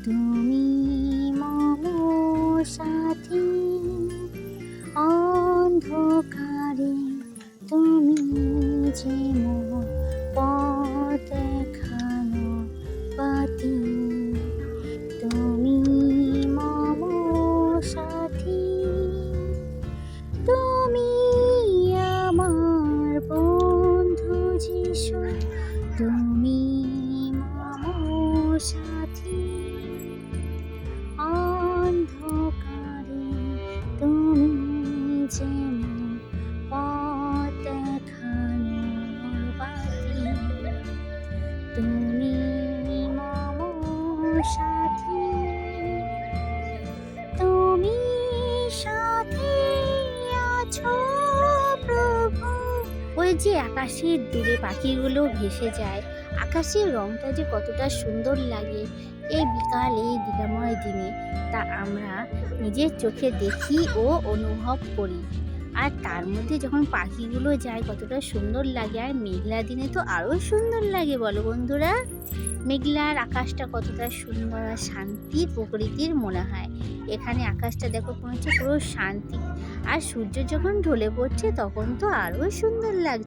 তুমি মম সাথী, অন্ধকারে তুমি যে মোর পথ দেখানো বাতি। তুমি মম সাথী, তুমি আমার বন্ধু যিশু, তুমি মম সাথী, অন্ধকারে তুমি যে মোর পথ দেখানোর বাতি। তুমি মম সাথী, তুমি সাথে আছো প্রভু। ওই যে আকাশের দূরে পাখিগুলো ভেসে যায়, আকাশের রংটা যে কতটা সুন্দর লাগে এই বিকাল, এই দিনাময় দিনে, তা আমরা নিজের চোখে দেখি ও অনুভব করি। আর তার মধ্যে যখন পাখিগুলো যায় কতটা সুন্দর লাগে, আর মেঘলা দিনে তো আরও সুন্দর লাগে, বলো বন্ধুরা। মেঘলার আকাশটা কতটা সুন্দর আর শান্তির প্রকৃতির মনে হয়। এখানে আকাশটা দেখো মনে হচ্ছে পুরো শান্তি, আর সূর্য যখন ঢলে পড়ছে তখন তো আরও সুন্দর লাগছে।